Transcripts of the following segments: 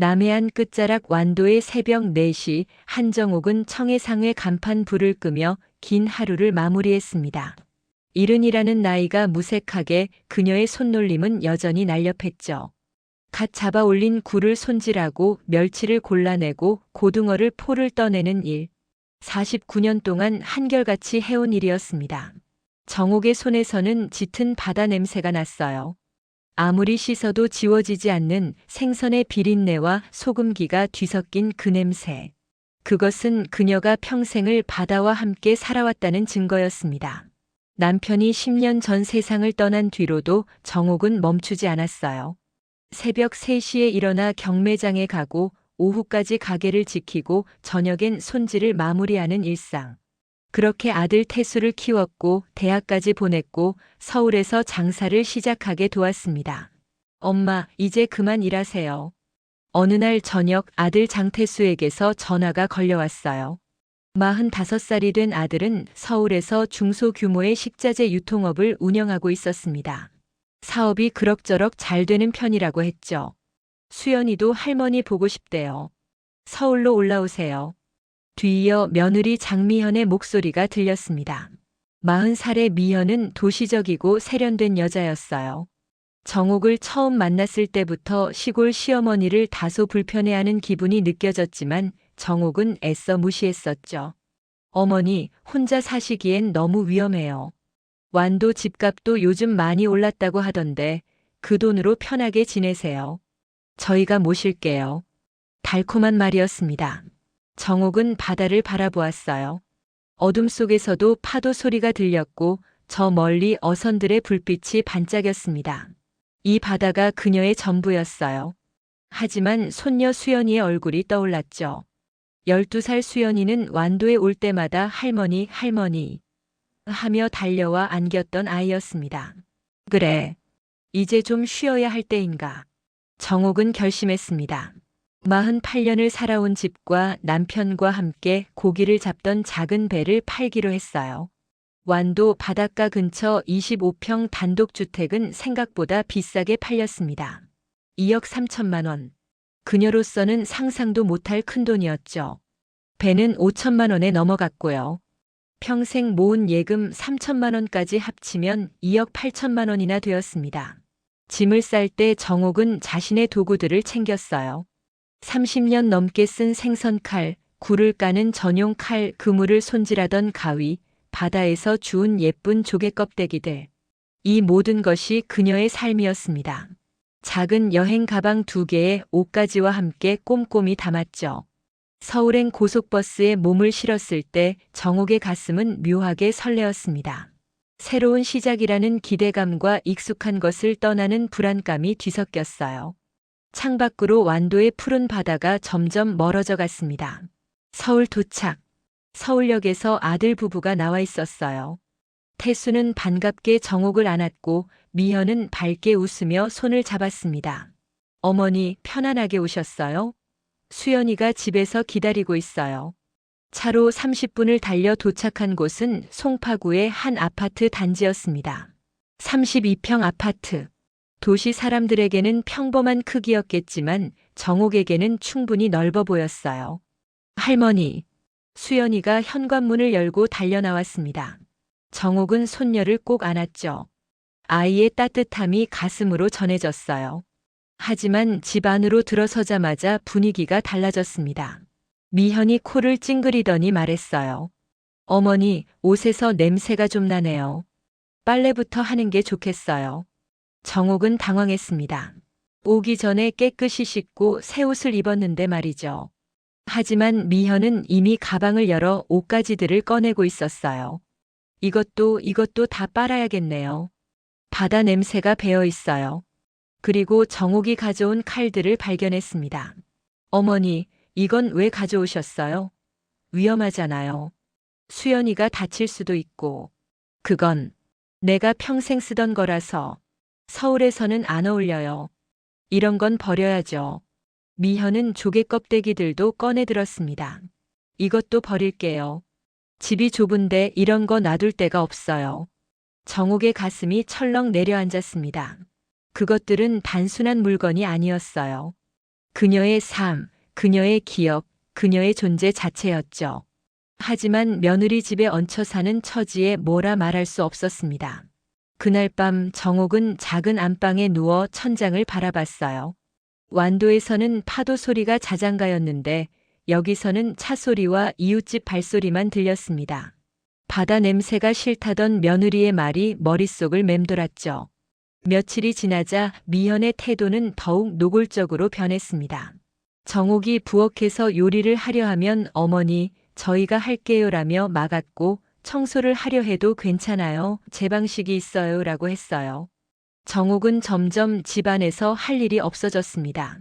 남해안 끝자락 완도의 새벽 4시 한정옥은 청해상회 간판 불을 끄며 긴 하루를 마무리했습니다. 70이라는 나이가 무색하게 그녀의 손놀림은 여전히 날렵했죠. 갓 잡아 올린 굴을 손질하고 멸치를 골라내고 고등어를 포를 떠내는 일. 49년 동안 한결같이 해온 일이었습니다. 정옥의 손에서는 짙은 바다 냄새가 났어요. 아무리 씻어도 지워지지 않는 생선의 비린내와 소금기가 뒤섞인 그 냄새. 그것은 그녀가 평생을 바다와 함께 살아왔다는 증거였습니다. 남편이 10년 전 세상을 떠난 뒤로도 정옥은 멈추지 않았어요. 새벽 3시에 일어나 경매장에 가고 오후까지 가게를 지키고 저녁엔 손질을 마무리하는 일상. 그렇게 아들 태수를 키웠고 대학까지 보냈고 서울에서 장사를 시작하게 도왔습니다. 엄마, 이제 그만 일하세요. 어느 날 저녁 아들 장태수에게서 전화가 걸려왔어요. 45살이 된 아들은 서울에서 중소규모의 식자재 유통업을 운영하고 있었습니다. 사업이 그럭저럭 잘 되는 편이라고 했죠. 수연이도 할머니 보고 싶대요. 서울로 올라오세요. 뒤이어 며느리 장미현의 목소리가 들렸습니다. 40살의 미현은 도시적이고 세련된 여자였어요. 정옥을 처음 만났을 때부터 시골 시어머니를 다소 불편해하는 기분이 느껴졌지만 정옥은 애써 무시했었죠. 어머니, 혼자 사시기엔 너무 위험해요. 완도 집값도 요즘 많이 올랐다고 하던데 그 돈으로 편하게 지내세요. 저희가 모실게요. 달콤한 말이었습니다. 정옥은 바다를 바라보았어요. 어둠 속에서도 파도 소리가 들렸고 저 멀리 어선들의 불빛이 반짝였습니다. 이 바다가 그녀의 전부였어요. 하지만 손녀 수연이의 얼굴이 떠올랐죠. 12살 수연이는 완도에 올 때마다 할머니, 할머니 하며 달려와 안겼던 아이였습니다. 그래, 이제 좀 쉬어야 할 때인가. 정옥은 결심했습니다. 48년을 살아온 집과 남편과 함께 고기를 잡던 작은 배를 팔기로 했어요. 완도 바닷가 근처 25평 단독주택은 생각보다 비싸게 팔렸습니다. 2억 3천만 원. 그녀로서는 상상도 못할 큰돈이었죠. 배는 5천만 원에 넘어갔고요. 평생 모은 예금 3천만 원까지 합치면 2억 8천만 원이나 되었습니다. 짐을 쌀 때 정옥은 자신의 도구들을 챙겼어요. 30년 넘게 쓴 생선칼, 굴을 까는 전용 칼, 그물을 손질하던 가위, 바다에서 주운 예쁜 조개 껍데기들. 이 모든 것이 그녀의 삶이었습니다. 작은 여행 가방 2개에 옷가지와 함께 꼼꼼히 담았죠. 서울행 고속버스에 몸을 실었을 때 정옥의 가슴은 묘하게 설레었습니다. 새로운 시작이라는 기대감과 익숙한 것을 떠나는 불안감이 뒤섞였어요. 창밖으로 완도의 푸른 바다가 점점 멀어져 갔습니다. 서울 도착. 서울역에서 아들 부부가 나와 있었어요. 태수는 반갑게 정옥을 안았고 미현은 밝게 웃으며 손을 잡았습니다. 어머니, 편안하게 오셨어요? 수연이가 집에서 기다리고 있어요. 차로 30분을 달려 도착한 곳은 송파구의 한 아파트 단지였습니다. 32평 아파트. 도시 사람들에게는 평범한 크기였겠지만 정옥에게는 충분히 넓어 보였어요. 할머니. 수연이가 현관문을 열고 달려나왔습니다. 정옥은 손녀를 꼭 안았죠. 아이의 따뜻함이 가슴으로 전해졌어요. 하지만 집 안으로 들어서자마자 분위기가 달라졌습니다. 미현이 코를 찡그리더니 말했어요. 어머니, 옷에서 냄새가 좀 나네요. 빨래부터 하는 게 좋겠어요. 정옥은 당황했습니다. 오기 전에 깨끗이 씻고 새 옷을 입었는데 말이죠. 하지만 미현은 이미 가방을 열어 옷가지들을 꺼내고 있었어요. 이것도 다 빨아야겠네요. 바다 냄새가 배어 있어요. 그리고 정옥이 가져온 칼들을 발견했습니다. 어머니, 이건 왜 가져오셨어요? 위험하잖아요. 수연이가 다칠 수도 있고. 그건 내가 평생 쓰던 거라서. 서울에서는 안 어울려요. 이런 건 버려야죠. 미현은 조개 껍데기들도 꺼내 들었습니다. 이것도 버릴게요. 집이 좁은데 이런 거 놔둘 데가 없어요. 정옥의 가슴이 철렁 내려앉았습니다. 그것들은 단순한 물건이 아니었어요. 그녀의 삶, 그녀의 기억, 그녀의 존재 자체였죠. 하지만 며느리 집에 얹혀 사는 처지에 뭐라 말할 수 없었습니다. 그날 밤 정옥은 작은 안방에 누워 천장을 바라봤어요. 완도에서는 파도 소리가 자장가였는데 여기서는 차 소리와 이웃집 발소리만 들렸습니다. 바다 냄새가 싫다던 며느리의 말이 머릿속을 맴돌았죠. 며칠이 지나자 미현의 태도는 더욱 노골적으로 변했습니다. 정옥이 부엌에서 요리를 하려 하면 어머니, 저희가 할게요라며 막았고 청소를 하려 해도 괜찮아요. 제 방식이 있어요. 라고 했어요. 정옥은 점점 집안에서 할 일이 없어졌습니다.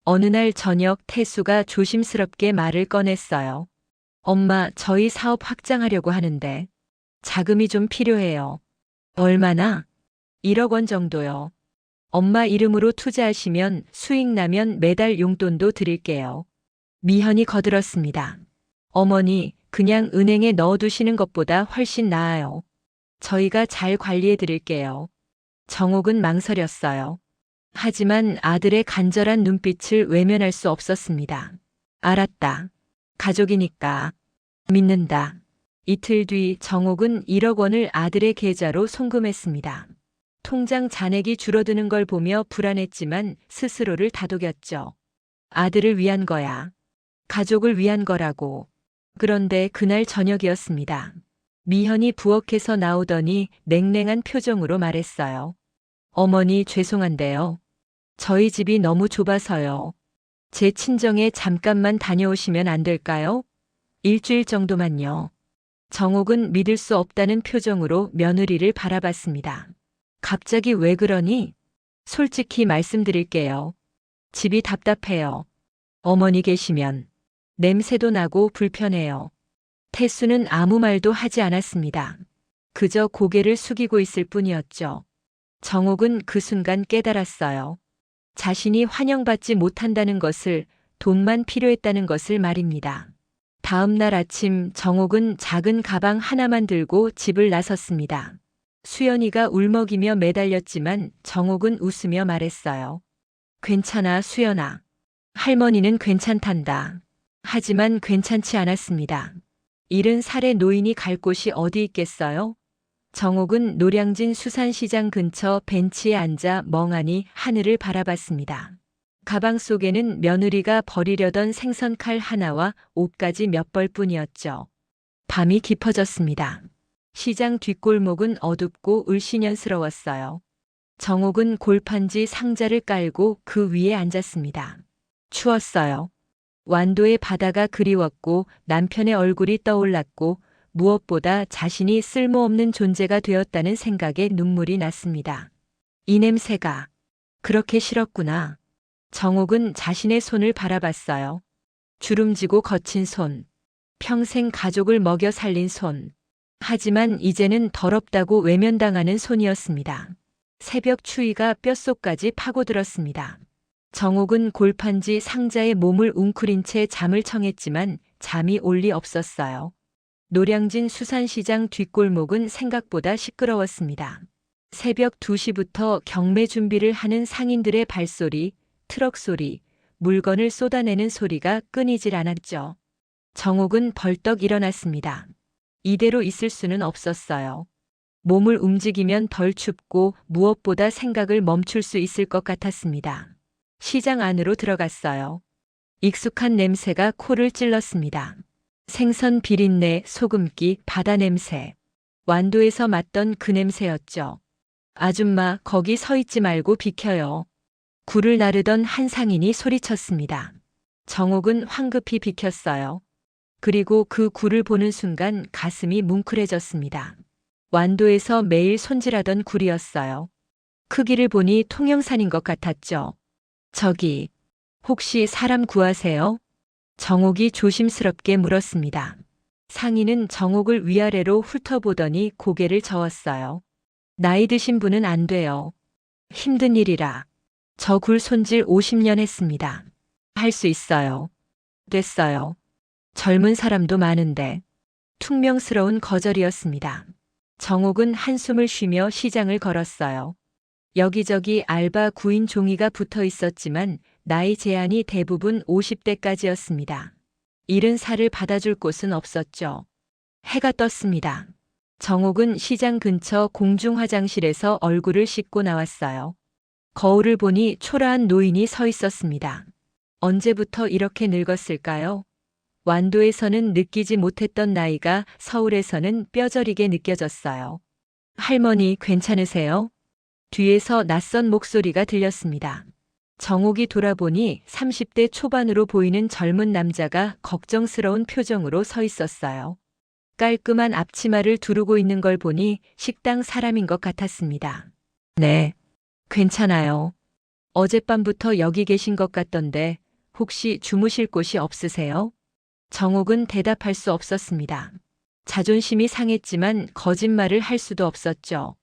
어느 날 저녁 태수가 조심스럽게 말을 꺼냈어요. 엄마, 저희 사업 확장하려고 하는데 자금이 좀 필요해요. 얼마나? 1억 원 정도요. 엄마 이름으로 투자하시면 수익 나면 매달 용돈도 드릴게요. 미현이 거들었습니다. 어머니, 그냥 은행에 넣어두시는 것보다 훨씬 나아요. 저희가 잘 관리해 드릴게요. 정옥은 망설였어요. 하지만 아들의 간절한 눈빛을 외면할 수 없었습니다. 알았다. 가족이니까. 믿는다. 이틀 뒤 정옥은 1억 원을 아들의 계좌로 송금했습니다. 통장 잔액이 줄어드는 걸 보며 불안했지만 스스로를 다독였죠. 아들을 위한 거야. 가족을 위한 거라고. 그런데 그날 저녁이었습니다. 미현이 부엌에서 나오더니 냉랭한 표정으로 말했어요. 어머니, 죄송한데요. 저희 집이 너무 좁아서요. 제 친정에 잠깐만 다녀오시면 안 될까요? 일주일 정도만요. 정옥은 믿을 수 없다는 표정으로 며느리를 바라봤습니다. 갑자기 왜 그러니? 솔직히 말씀드릴게요. 집이 답답해요. 어머니 계시면 냄새도 나고 불편해요. 태수는 아무 말도 하지 않았습니다. 그저 고개를 숙이고 있을 뿐이었죠. 정옥은 그 순간 깨달았어요. 자신이 환영받지 못한다는 것을, 돈만 필요했다는 것을 말입니다. 다음 날 아침 정옥은 작은 가방 하나만 들고 집을 나섰습니다. 수연이가 울먹이며 매달렸지만 정옥은 웃으며 말했어요. 괜찮아, 수연아. 할머니는 괜찮단다. 하지만 괜찮지 않았습니다. 70살의 노인이 갈 곳이 어디 있겠어요? 정옥은 노량진 수산시장 근처 벤치에 앉아 멍하니 하늘을 바라봤습니다. 가방 속에는 며느리가 버리려던 생선칼 하나와 옷가지 몇 벌뿐이었죠. 밤이 깊어졌습니다. 시장 뒷골목은 어둡고 을씨년스러웠어요. 정옥은 골판지 상자를 깔고 그 위에 앉았습니다. 추웠어요. 완도의 바다가 그리웠고 남편의 얼굴이 떠올랐고 무엇보다 자신이 쓸모없는 존재가 되었다는 생각에 눈물이 났습니다. 이 냄새가 그렇게 싫었구나. 정옥은 자신의 손을 바라봤어요. 주름지고 거친 손. 평생 가족을 먹여 살린 손. 하지만 이제는 더럽다고 외면당하는 손이었습니다. 새벽 추위가 뼛속까지 파고들었습니다. 정옥은 골판지 상자에 몸을 웅크린 채 잠을 청했지만 잠이 올 리 없었어요. 노량진 수산시장 뒷골목은 생각보다 시끄러웠습니다. 새벽 2시부터 경매 준비를 하는 상인들의 발소리, 트럭 소리, 물건을 쏟아내는 소리가 끊이질 않았죠. 정옥은 벌떡 일어났습니다. 이대로 있을 수는 없었어요. 몸을 움직이면 덜 춥고 무엇보다 생각을 멈출 수 있을 것 같았습니다. 시장 안으로 들어갔어요. 익숙한 냄새가 코를 찔렀습니다. 생선 비린내, 소금기, 바다 냄새. 완도에서 맡던 그 냄새였죠. 아줌마, 거기 서 있지 말고 비켜요. 굴을 나르던 한 상인이 소리쳤습니다. 정옥은 황급히 비켰어요. 그리고 그 굴을 보는 순간 가슴이 뭉클해졌습니다. 완도에서 매일 손질하던 굴이었어요. 크기를 보니 통영산인 것 같았죠. 저기, 혹시 사람 구하세요? 정옥이 조심스럽게 물었습니다. 상인은 정옥을 위아래로 훑어보더니 고개를 저었어요. 나이 드신 분은 안 돼요. 힘든 일이라. 저 굴 손질 50년 했습니다. 할 수 있어요. 됐어요. 젊은 사람도 많은데. 퉁명스러운 거절이었습니다. 정옥은 한숨을 쉬며 시장을 걸었어요. 여기저기 알바 구인 종이가 붙어 있었지만 나이 제한이 대부분 50대까지였습니다. 이른 살을 받아줄 곳은 없었죠. 해가 떴습니다. 정옥은 시장 근처 공중 화장실에서 얼굴을 씻고 나왔어요. 거울을 보니 초라한 노인이 서 있었습니다. 언제부터 이렇게 늙었을까요? 완도에서는 느끼지 못했던 나이가 서울에서는 뼈저리게 느껴졌어요. 할머니 괜찮으세요? 뒤에서 낯선 목소리가 들렸습니다. 정옥이 돌아보니 30대 초반으로 보이는 젊은 남자가 걱정스러운 표정으로 서 있었어요. 깔끔한 앞치마를 두르고 있는 걸 보니 식당 사람인 것 같았습니다. 네, 괜찮아요. 어젯밤부터 여기 계신 것 같던데 혹시 주무실 곳이 없으세요? 정옥은 대답할 수 없었습니다. 자존심이 상했지만 거짓말을 할 수도 없었죠.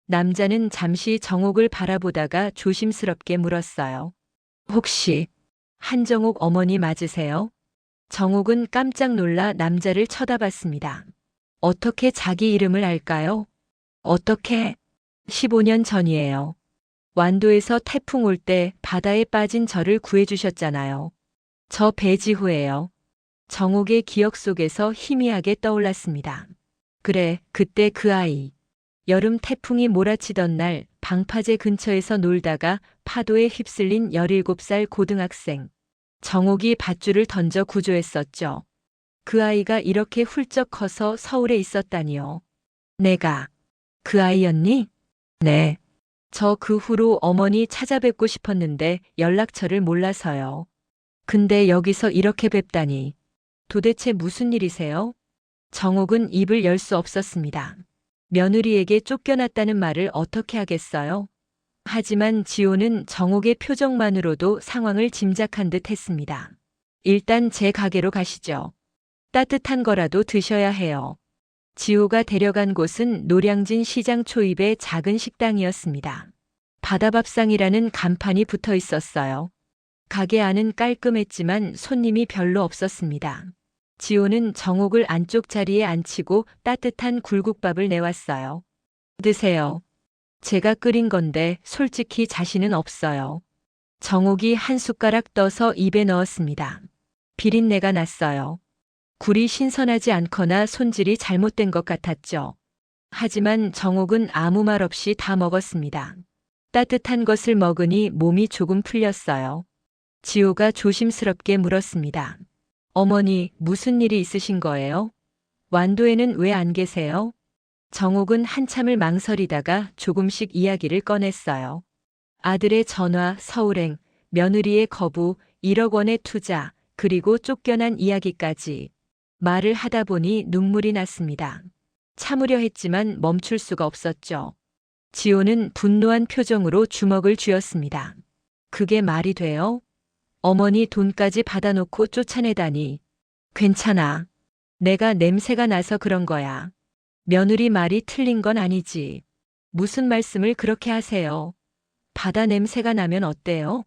남자는 잠시 정옥을 바라보다가 조심스럽게 물었어요. 혹시 한정옥 어머니 맞으세요? 정옥은 깜짝 놀라 남자를 쳐다봤습니다. 어떻게 자기 이름을 알까요? 어떻게? 15년 전이에요. 완도에서 태풍 올 때 바다에 빠진 저를 구해주셨잖아요. 저 배지호예요. 정옥의 기억 속에서 희미하게 떠올랐습니다. 그래, 그때 그 아이. 여름 태풍이 몰아치던 날 방파제 근처에서 놀다가 파도에 휩쓸린 17살 고등학생. 정옥이 밧줄을 던져 구조했었죠. 그 아이가 이렇게 훌쩍 커서 서울에 있었다니요. 내가 그 아이였니? 네. 저 그 후로 어머니 찾아뵙고 싶었는데 연락처를 몰라서요. 근데 여기서 이렇게 뵙다니. 도대체 무슨 일이세요? 정옥은 입을 열 수 없었습니다. 며느리에게 쫓겨났다는 말을 어떻게 하겠어요? 하지만 지호는 정옥의 표정만으로도 상황을 짐작한 듯 했습니다. 일단 제 가게로 가시죠. 따뜻한 거라도 드셔야 해요. 지호가 데려간 곳은 노량진 시장 초입의 작은 식당이었습니다. 바다밥상이라는 간판이 붙어 있었어요. 가게 안은 깔끔했지만 손님이 별로 없었습니다. 지호는 정옥을 안쪽 자리에 앉히고 따뜻한 굴국밥을 내왔어요. 드세요. 제가 끓인 건데 솔직히 자신은 없어요. 정옥이 한 숟가락 떠서 입에 넣었습니다. 비린내가 났어요. 굴이 신선하지 않거나 손질이 잘못된 것 같았죠. 하지만 정옥은 아무 말 없이 다 먹었습니다. 따뜻한 것을 먹으니 몸이 조금 풀렸어요. 지호가 조심스럽게 물었습니다. 어머니, 무슨 일이 있으신 거예요? 완도에는 왜 안 계세요? 정옥은 한참을 망설이다가 조금씩 이야기를 꺼냈어요. 아들의 전화, 서울행, 며느리의 거부, 1억 원의 투자, 그리고 쫓겨난 이야기까지. 말을 하다 보니 눈물이 났습니다. 참으려 했지만 멈출 수가 없었죠. 지호는 분노한 표정으로 주먹을 쥐었습니다. 그게 말이 돼요? 어머니 돈까지 받아놓고 쫓아내다니. 괜찮아. 내가 냄새가 나서 그런 거야. 며느리 말이 틀린 건 아니지. 무슨 말씀을 그렇게 하세요? 바다 냄새가 나면 어때요?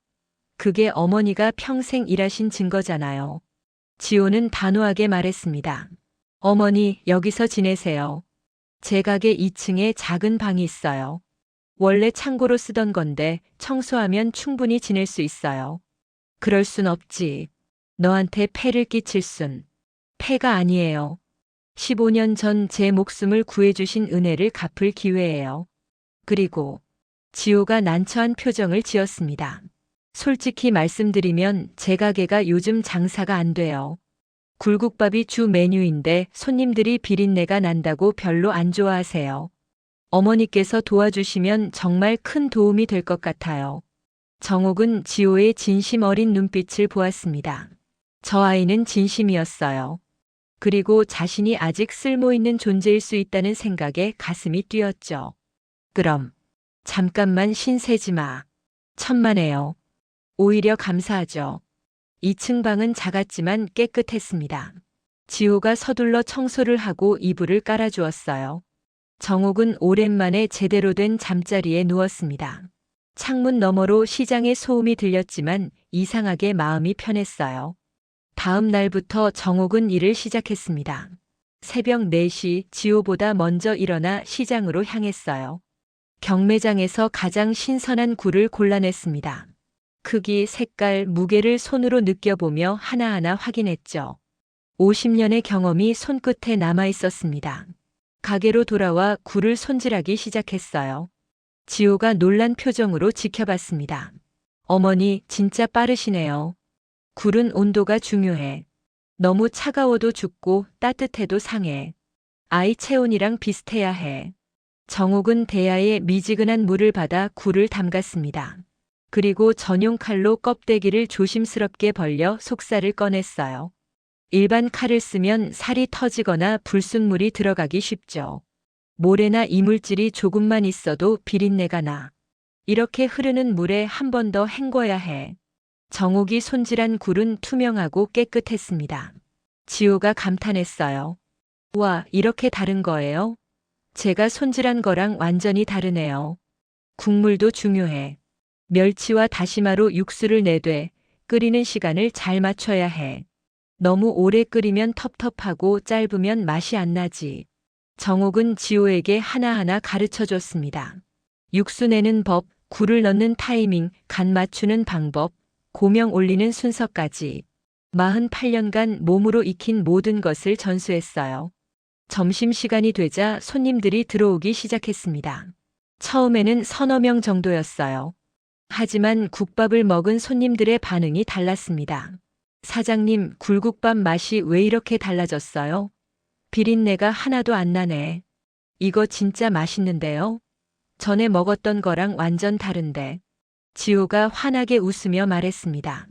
그게 어머니가 평생 일하신 증거잖아요. 지호는 단호하게 말했습니다. 어머니, 여기서 지내세요. 제 가게 2층에 작은 방이 있어요. 원래 창고로 쓰던 건데 청소하면 충분히 지낼 수 있어요. 그럴 순 없지. 너한테 폐를 끼칠 순. 폐가 아니에요. 15년 전 제 목숨을 구해주신 은혜를 갚을 기회예요. 그리고 지호가 난처한 표정을 지었습니다. 솔직히 말씀드리면 제 가게가 요즘 장사가 안 돼요. 굴국밥이 주 메뉴인데 손님들이 비린내가 난다고 별로 안 좋아하세요. 어머니께서 도와주시면 정말 큰 도움이 될 것 같아요. 정옥은 지호의 진심 어린 눈빛을 보았습니다. 저 아이는 진심이었어요. 그리고 자신이 아직 쓸모있는 존재일 수 있다는 생각에 가슴이 뛰었죠. 그럼 잠깐만 신세지 마. 천만에요. 오히려 감사하죠. 2층 방은 작았지만 깨끗했습니다. 지호가 서둘러 청소를 하고 이불을 깔아주었어요. 정옥은 오랜만에 제대로 된 잠자리에 누웠습니다. 창문 너머로 시장의 소음이 들렸지만 이상하게 마음이 편했어요. 다음 날부터 정옥은 일을 시작했습니다. 새벽 4시 지호보다 먼저 일어나 시장으로 향했어요. 경매장에서 가장 신선한 굴을 골라냈습니다. 크기, 색깔, 무게를 손으로 느껴보며 하나하나 확인했죠. 50년의 경험이 손끝에 남아 있었습니다. 가게로 돌아와 굴을 손질하기 시작했어요. 지호가 놀란 표정으로 지켜봤습니다. 어머니, 진짜 빠르시네요. 굴은 온도가 중요해. 너무 차가워도 죽고 따뜻해도 상해. 아이 체온이랑 비슷해야 해. 정옥은 대야에 미지근한 물을 받아 굴을 담갔습니다. 그리고 전용 칼로 껍데기를 조심스럽게 벌려 속살을 꺼냈어요. 일반 칼을 쓰면 살이 터지거나 불순물이 들어가기 쉽죠. 모래나 이물질이 조금만 있어도 비린내가 나. 이렇게 흐르는 물에 한 번 더 헹궈야 해. 정옥이 손질한 굴은 투명하고 깨끗했습니다. 지호가 감탄했어요. 와, 이렇게 다른 거예요? 제가 손질한 거랑 완전히 다르네요. 국물도 중요해. 멸치와 다시마로 육수를 내되 끓이는 시간을 잘 맞춰야 해. 너무 오래 끓이면 텁텁하고 짧으면 맛이 안 나지. 정옥은 지호에게 하나하나 가르쳐 줬습니다. 육수 내는 법, 굴을 넣는 타이밍, 간 맞추는 방법, 고명 올리는 순서까지 48년간 몸으로 익힌 모든 것을 전수했어요. 점심시간이 되자 손님들이 들어오기 시작했습니다. 처음에는 서너 명 정도였어요. 하지만 국밥을 먹은 손님들의 반응이 달랐습니다. 사장님, 굴국밥 맛이 왜 이렇게 달라졌어요? 비린내가 하나도 안 나네. 이거 진짜 맛있는데요? 전에 먹었던 거랑 완전 다른데. 지호가 환하게 웃으며 말했습니다.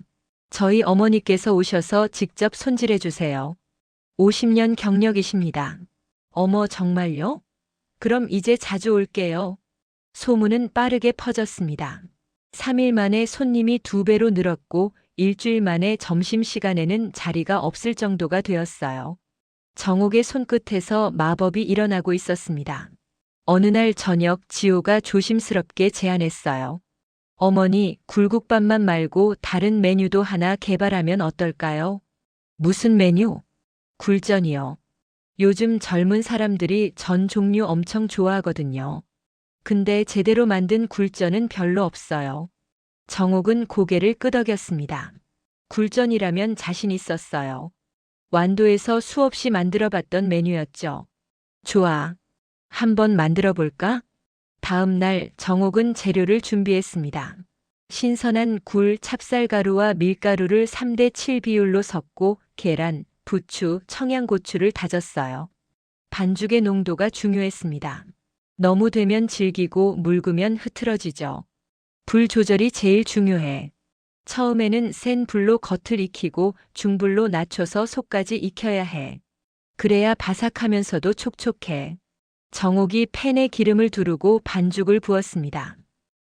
저희 어머니께서 오셔서 직접 손질해 주세요. 50년 경력이십니다. 어머, 정말요? 그럼 이제 자주 올게요. 소문은 빠르게 퍼졌습니다. 3일 만에 손님이 2배로 늘었고 일주일 만에 점심시간에는 자리가 없을 정도가 되었어요. 정옥의 손끝에서 마법이 일어나고 있었습니다. 어느 날 저녁 지호가 조심스럽게 제안했어요. 어머니, 굴국밥만 말고 다른 메뉴도 하나 개발하면 어떨까요? 무슨 메뉴? 굴전이요. 요즘 젊은 사람들이 전 종류 엄청 좋아하거든요. 근데 제대로 만든 굴전은 별로 없어요. 정옥은 고개를 끄덕였습니다. 굴전이라면 자신 있었어요. 완도에서 수없이 만들어봤던 메뉴였죠. 좋아. 한번 만들어 볼까? 다음 날 정옥은 재료를 준비했습니다. 신선한 굴, 찹쌀가루와 밀가루를 3대 7 비율로 섞고 계란, 부추, 청양고추를 다졌어요. 반죽의 농도가 중요했습니다. 너무 되면 질기고 묽으면 흐트러지죠. 불 조절이 제일 중요해. 처음에는 센 불로 겉을 익히고 중불로 낮춰서 속까지 익혀야 해. 그래야 바삭하면서도 촉촉해. 정옥이 팬에 기름을 두르고 반죽을 부었습니다.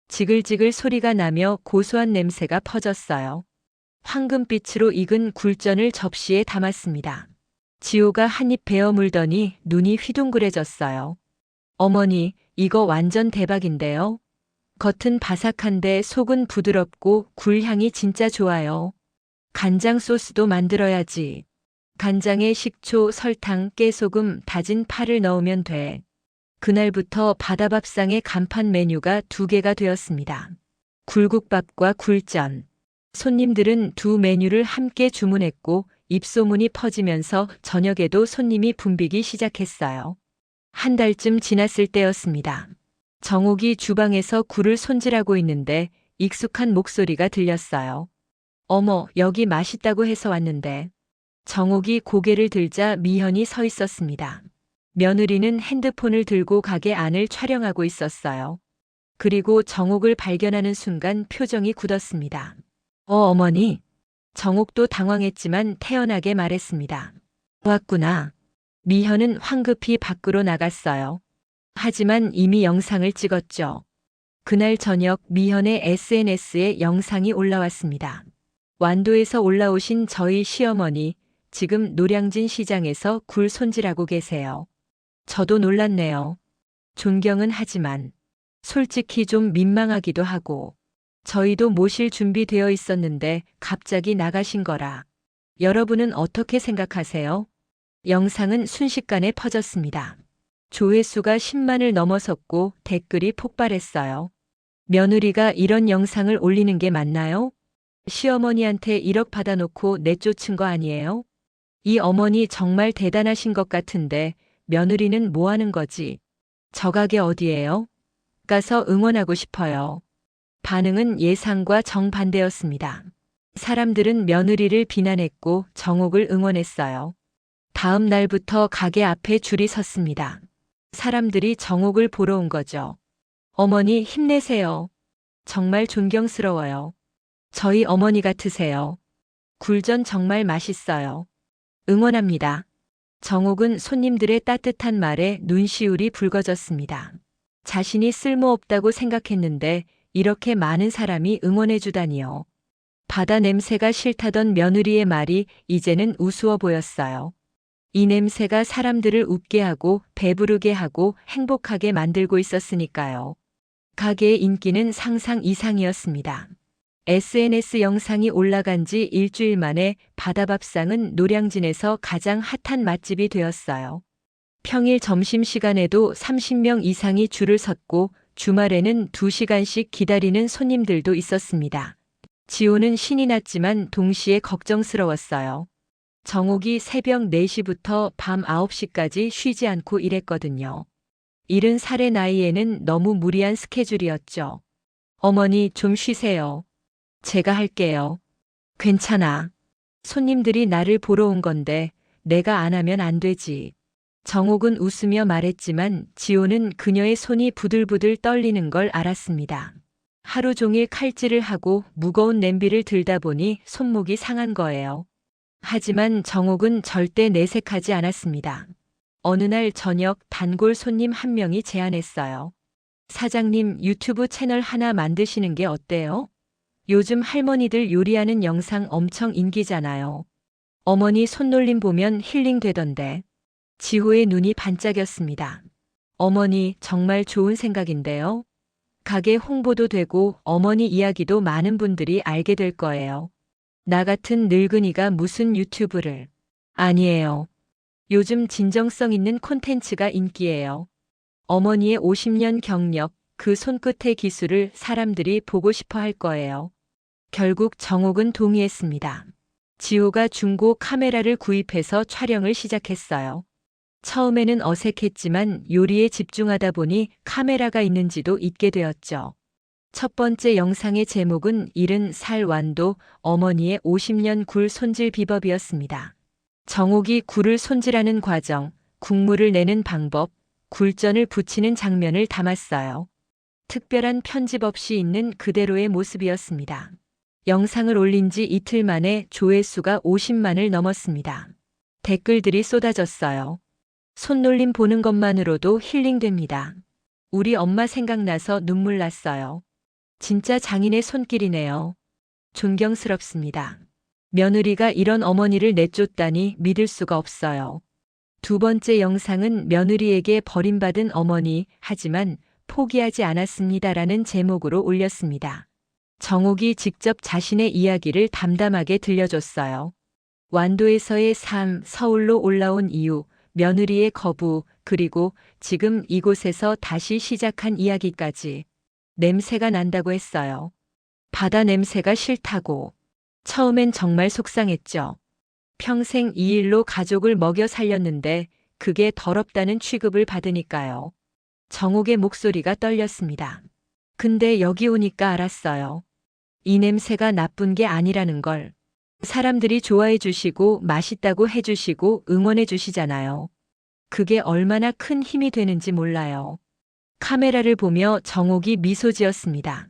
지글지글 소리가 나며 고소한 냄새가 퍼졌어요. 황금빛으로 익은 굴전을 접시에 담았습니다. 지호가 한입 베어 물더니 눈이 휘둥그레졌어요. 어머니, 이거 완전 대박인데요? 겉은 바삭한데 속은 부드럽고 굴향이 진짜 좋아요. 간장 소스도 만들어야지. 간장에 식초, 설탕, 깨소금, 다진 파를 넣으면 돼. 그날부터 바다밥상의 간판 메뉴가 2개가 되었습니다. 굴국밥과 굴전. 손님들은 2 메뉴를 함께 주문했고 입소문이 퍼지면서 저녁에도 손님이 붐비기 시작했어요. 한 달쯤 지났을 때였습니다. 정옥이 주방에서 굴을 손질하고 있는데 익숙한 목소리가 들렸어요. 어머, 여기 맛있다고 해서 왔는데. 정옥이 고개를 들자 미현이 서 있었습니다. 며느리는 핸드폰을 들고 가게 안을 촬영하고 있었어요. 그리고 정옥을 발견하는 순간 표정이 굳었습니다. 어머니. 정옥도 당황했지만 태연하게 말했습니다. 왔구나. 미현은 황급히 밖으로 나갔어요. 하지만 이미 영상을 찍었죠. 그날 저녁 미현의 SNS에 영상이 올라왔습니다. 완도에서 올라오신 저희 시어머니, 지금 노량진 시장에서 굴 손질하고 계세요. 저도 놀랐네요. 존경은 하지만 솔직히 좀 민망하기도 하고 저희도 모실 준비되어 있었는데 갑자기 나가신 거라. 여러분은 어떻게 생각하세요? 영상은 순식간에 퍼졌습니다. 조회수가 10만을 넘어섰고 댓글이 폭발했어요. 며느리가 이런 영상을 올리는 게 맞나요? 시어머니한테 1억 받아놓고 내쫓은 거 아니에요? 이 어머니 정말 대단하신 것 같은데 며느리는 뭐 하는 거지? 저 가게 어디예요? 가서 응원하고 싶어요. 반응은 예상과 정반대였습니다. 사람들은 며느리를 비난했고 정옥을 응원했어요. 다음 날부터 가게 앞에 줄이 섰습니다. 사람들이 정옥을 보러 온 거죠. 어머니 힘내세요. 정말 존경스러워요. 저희 어머니 같으세요. 굴전 정말 맛있어요. 응원합니다. 정옥은 손님들의 따뜻한 말에 눈시울이 붉어졌습니다. 자신이 쓸모없다고 생각했는데 이렇게 많은 사람이 응원해주다니요. 바다 냄새가 싫다던 며느리의 말이 이제는 우스워 보였어요. 이 냄새가 사람들을 웃게 하고 배부르게 하고 행복하게 만들고 있었으니까요. 가게의 인기는 상상 이상이었습니다. SNS 영상이 올라간 지 일주일 만에 바다밥상은 노량진에서 가장 핫한 맛집이 되었어요. 평일 점심시간에도 30명 이상이 줄을 섰고 주말에는 2시간씩 기다리는 손님들도 있었습니다. 지호는 신이 났지만 동시에 걱정스러웠어요. 정옥이 새벽 4시부터 밤 9시까지 쉬지 않고 일했거든요. 70살의 나이에는 너무 무리한 스케줄이었죠. 어머니 좀 쉬세요. 제가 할게요. 괜찮아. 손님들이 나를 보러 온 건데 내가 안 하면 안 되지. 정옥은 웃으며 말했지만 지호는 그녀의 손이 부들부들 떨리는 걸 알았습니다. 하루 종일 칼질을 하고 무거운 냄비를 들다 보니 손목이 상한 거예요. 하지만 정옥은 절대 내색하지 않았습니다. 어느 날 저녁 단골 손님 한 명이 제안했어요. 사장님 유튜브 채널 하나 만드시는 게 어때요? 요즘 할머니들 요리하는 영상 엄청 인기잖아요. 어머니 손놀림 보면 힐링 되던데. 지호의 눈이 반짝였습니다. 어머니 정말 좋은 생각인데요. 가게 홍보도 되고 어머니 이야기도 많은 분들이 알게 될 거예요. 나 같은 늙은이가 무슨 유튜브를. 아니에요. 요즘 진정성 있는 콘텐츠가 인기예요. 어머니의 50년 경력, 그 손끝의 기술을 사람들이 보고 싶어 할 거예요. 결국 정옥은 동의했습니다. 지호가 중고 카메라를 구입해서 촬영을 시작했어요. 처음에는 어색했지만 요리에 집중하다 보니 카메라가 있는지도 잊게 되었죠. 첫 번째 영상의 제목은 70살 완도 어머니의 50년 굴 손질 비법이었습니다. 정옥이 굴을 손질하는 과정, 국물을 내는 방법, 굴전을 붙이는 장면을 담았어요. 특별한 편집 없이 있는 그대로의 모습이었습니다. 영상을 올린 지 이틀 만에 조회수가 50만을 넘었습니다. 댓글들이 쏟아졌어요. 손놀림 보는 것만으로도 힐링됩니다. 우리 엄마 생각나서 눈물 났어요. 진짜 장인의 손길이네요. 존경스럽습니다. 며느리가 이런 어머니를 내쫓다니 믿을 수가 없어요. 두 번째 영상은 며느리에게 버림받은 어머니, 하지만 포기하지 않았습니다라는 제목으로 올렸습니다. 정옥이 직접 자신의 이야기를 담담하게 들려줬어요. 완도에서의 삶, 서울로 올라온 이유, 며느리의 거부, 그리고 지금 이곳에서 다시 시작한 이야기까지. 냄새가 난다고 했어요. 바다 냄새가 싫다고. 처음엔 정말 속상했죠. 평생 이 일로 가족을 먹여 살렸는데 그게 더럽다는 취급을 받으니까요. 정옥의 목소리가 떨렸습니다. 근데 여기 오니까 알았어요. 이 냄새가 나쁜 게 아니라는 걸. 사람들이 좋아해 주시고 맛있다고 해 주시고 응원해 주시잖아요. 그게 얼마나 큰 힘이 되는지 몰라요. 카메라를 보며 정옥이 미소 지었습니다.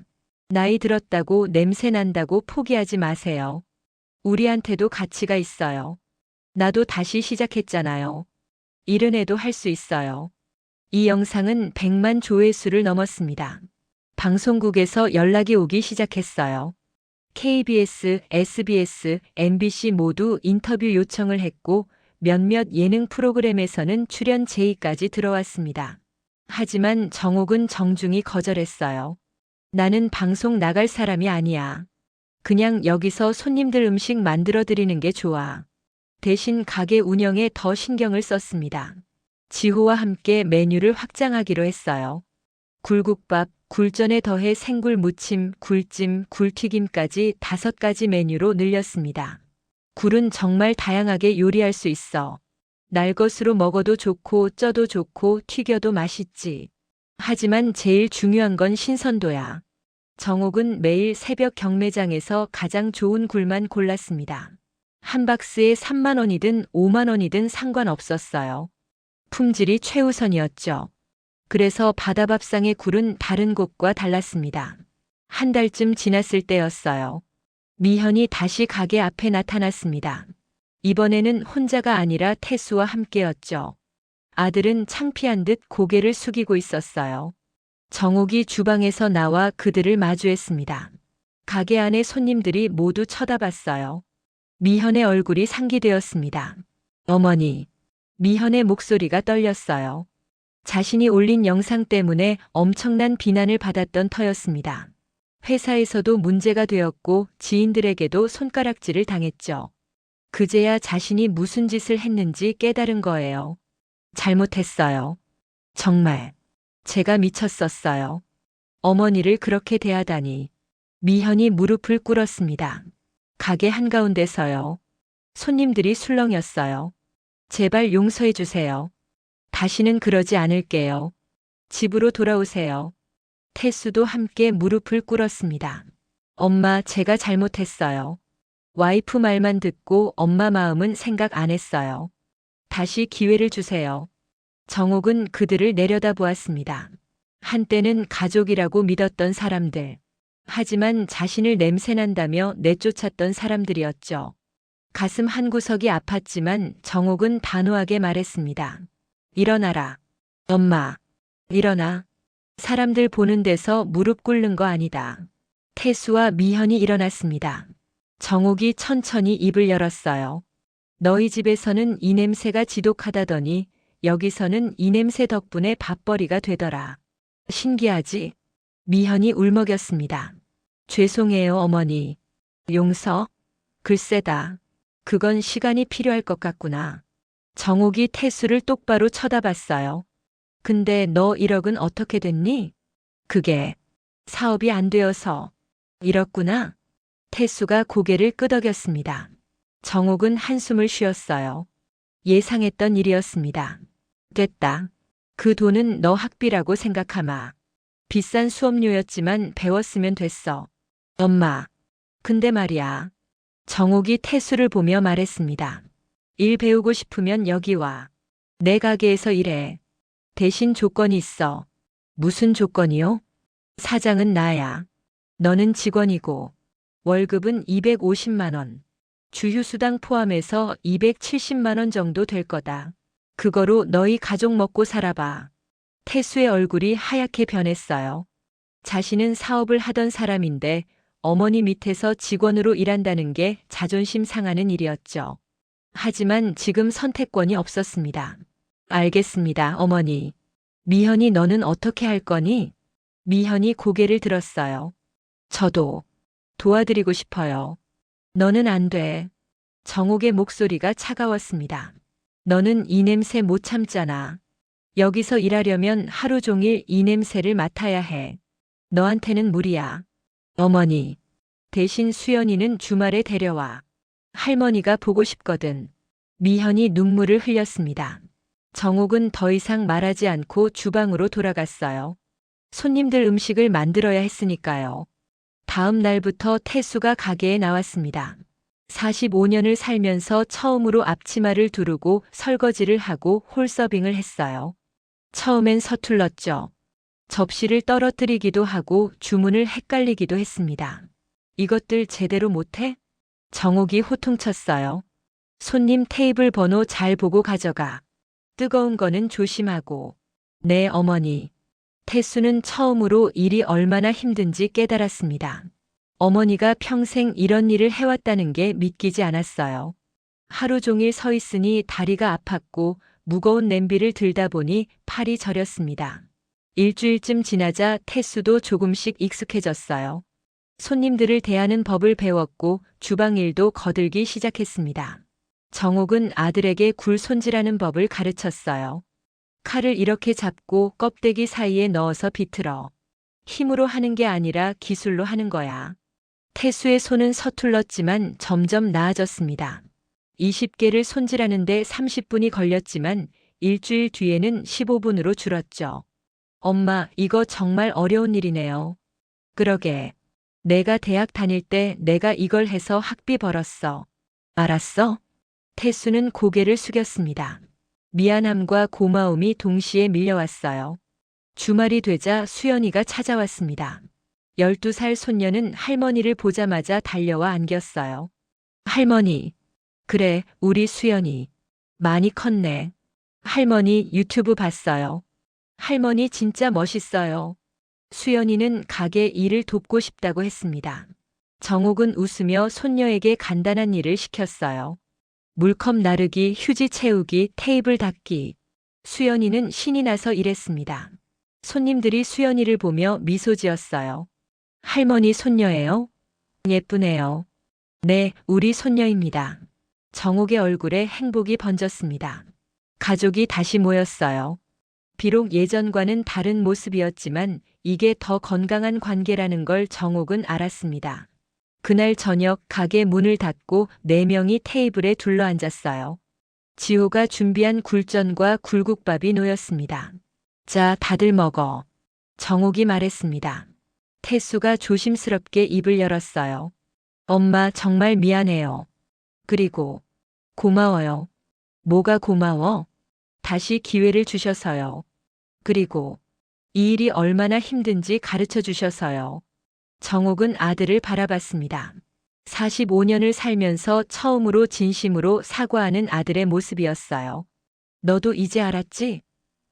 나이 들었다고 냄새 난다고 포기하지 마세요. 우리한테도 가치가 있어요. 나도 다시 시작했잖아요. 일은 해도 할 수 있어요. 이 영상은 100만 조회수를 넘었습니다. 방송국에서 연락이 오기 시작했어요. KBS, SBS, MBC 모두 인터뷰 요청을 했고 몇몇 예능 프로그램에서는 출연 제의까지 들어왔습니다. 하지만 정옥은 정중히 거절했어요. 나는 방송 나갈 사람이 아니야. 그냥 여기서 손님들 음식 만들어 드리는 게 좋아. 대신 가게 운영에 더 신경을 썼습니다. 지호와 함께 메뉴를 확장하기로 했어요. 굴국밥, 굴전에 더해 생굴 무침, 굴찜, 굴튀김까지 5가지 메뉴로 늘렸습니다. 굴은 정말 다양하게 요리할 수 있어. 날것으로 먹어도 좋고 쪄도 좋고 튀겨도 맛있지. 하지만 제일 중요한 건 신선도야. 정옥은 매일 새벽 경매장에서 가장 좋은 굴만 골랐습니다. 한 박스에 3만 원이든 5만 원이든 상관없었어요. 품질이 최우선이었죠. 그래서 바다밥상의 굴은 다른 곳과 달랐습니다. 한 달쯤 지났을 때였어요. 미현이 다시 가게 앞에 나타났습니다. 이번에는 혼자가 아니라 태수와 함께였죠. 아들은 창피한 듯 고개를 숙이고 있었어요. 정옥이 주방에서 나와 그들을 마주했습니다. 가게 안의 손님들이 모두 쳐다봤어요. 미현의 얼굴이 상기되었습니다. 어머니. 미현의 목소리가 떨렸어요. 자신이 올린 영상 때문에 엄청난 비난을 받았던 터였습니다. 회사에서도 문제가 되었고 지인들에게도 손가락질을 당했죠. 그제야 자신이 무슨 짓을 했는지 깨달은 거예요. 잘못했어요. 정말. 제가 미쳤었어요. 어머니를 그렇게 대하다니. 미현이 무릎을 꿇었습니다. 가게 한가운데서요. 손님들이 술렁였어요. 제발 용서해 주세요. 다시는 그러지 않을게요. 집으로 돌아오세요. 태수도 함께 무릎을 꿇었습니다. 엄마, 제가 잘못했어요. 와이프 말만 듣고 엄마 마음은 생각 안 했어요. 다시 기회를 주세요. 정옥은 그들을 내려다보았습니다. 한때는 가족이라고 믿었던 사람들. 하지만 자신을 냄새난다며 내쫓았던 사람들이었죠. 가슴 한구석이 아팠지만 정옥은 단호하게 말했습니다. 일어나라. 엄마. 일어나. 사람들 보는 데서 무릎 꿇는 거 아니다. 태수와 미현이 일어났습니다. 정옥이 천천히 입을 열었어요. 너희 집에서는 이 냄새가 지독하다더니 여기서는 이 냄새 덕분에 밥벌이가 되더라. 신기하지? 미현이 울먹였습니다. 죄송해요, 어머니. 용서? 글쎄다. 그건 시간이 필요할 것 같구나. 정옥이 태수를 똑바로 쳐다봤어요. 근데 너 1억은 어떻게 됐니? 그게 사업이 안 되어서. 이렇구나. 태수가 고개를 끄덕였습니다. 정옥은 한숨을 쉬었어요. 예상했던 일이었습니다. 됐다. 그 돈은 너 학비라고 생각하마. 비싼 수업료였지만 배웠으면 됐어. 엄마. 근데 말이야. 정옥이 태수를 보며 말했습니다. 일 배우고 싶으면 여기 와. 내 가게에서 일해. 대신 조건이 있어. 무슨 조건이요? 사장은 나야. 너는 직원이고. 월급은 250만 원. 주휴수당 포함해서 270만 원 정도 될 거다. 그거로 너희 가족 먹고 살아봐. 태수의 얼굴이 하얗게 변했어요. 자신은 사업을 하던 사람인데 어머니 밑에서 직원으로 일한다는 게 자존심 상하는 일이었죠. 하지만 지금 선택권이 없었습니다. 알겠습니다, 어머니. 미현이 너는 어떻게 할 거니? 미현이 고개를 들었어요. 저도 도와드리고 싶어요. 너는 안 돼. 정옥의 목소리가 차가웠습니다. 너는 이 냄새 못 참잖아. 여기서 일하려면 하루 종일 이 냄새를 맡아야 해. 너한테는 무리야. 어머니. 대신 수연이는 주말에 데려와. 할머니가 보고 싶거든. 미현이 눈물을 흘렸습니다. 정옥은 더 이상 말하지 않고 주방으로 돌아갔어요. 손님들 음식을 만들어야 했으니까요. 다음 날부터 태수가 가게에 나왔습니다. 45년을 살면서 처음으로 앞치마를 두르고 설거지를 하고 홀서빙을 했어요. 처음엔 서툴렀죠. 접시를 떨어뜨리기도 하고 주문을 헷갈리기도 했습니다. 이것들 제대로 못해? 정옥이 호통쳤어요. 손님 테이블 번호 잘 보고 가져가. 뜨거운 거는 조심하고. 네, 어머니. 태수는 처음으로 일이 얼마나 힘든지 깨달았습니다. 어머니가 평생 이런 일을 해왔다는 게 믿기지 않았어요. 하루 종일 서 있으니 다리가 아팠고 무거운 냄비를 들다 보니 팔이 저렸습니다. 일주일쯤 지나자 태수도 조금씩 익숙해졌어요. 손님들을 대하는 법을 배웠고 주방 일도 거들기 시작했습니다. 정옥은 아들에게 굴 손질하는 법을 가르쳤어요. 칼을 이렇게 잡고 껍데기 사이에 넣어서 비틀어. 힘으로 하는 게 아니라 기술로 하는 거야. 태수의 손은 서툴렀지만 점점 나아졌습니다. 20개를 손질하는데 30분이 걸렸지만 일주일 뒤에는 15분으로 줄었죠. 엄마, 이거 정말 어려운 일이네요. 그러게. 내가 대학 다닐 때 내가 이걸 해서 학비 벌었어. 알았어? 태수는 고개를 숙였습니다. 미안함과 고마움이 동시에 밀려왔어요. 주말이 되자 수연이가 찾아왔습니다. 12살 손녀는 할머니를 보자마자 달려와 안겼어요. 할머니. 그래, 우리 수연이. 많이 컸네. 할머니 유튜브 봤어요. 할머니 진짜 멋있어요. 수연이는 가게 일을 돕고 싶다고 했습니다. 정옥은 웃으며 손녀에게 간단한 일을 시켰어요. 물컵 나르기, 휴지 채우기, 테이블 닦기. 수연이는 신이 나서 일했습니다. 손님들이 수연이를 보며 미소 지었어요. 할머니 손녀예요? 예쁘네요. 네, 우리 손녀입니다. 정옥의 얼굴에 행복이 번졌습니다. 가족이 다시 모였어요. 비록 예전과는 다른 모습이었지만 이게 더 건강한 관계라는 걸 정옥은 알았습니다. 그날 저녁 가게 문을 닫고 4명이 테이블에 둘러앉았어요. 지호가 준비한 굴전과 굴국밥이 놓였습니다. 자, 다들 먹어. 정옥이 말했습니다. 태수가 조심스럽게 입을 열었어요. 엄마 정말 미안해요. 그리고 고마워요. 뭐가 고마워? 다시 기회를 주셔서요. 그리고 이 일이 얼마나 힘든지 가르쳐 주셔서요. 정옥은 아들을 바라봤습니다. 45년을 살면서 처음으로 진심으로 사과하는 아들의 모습이었어요. 너도 이제 알았지?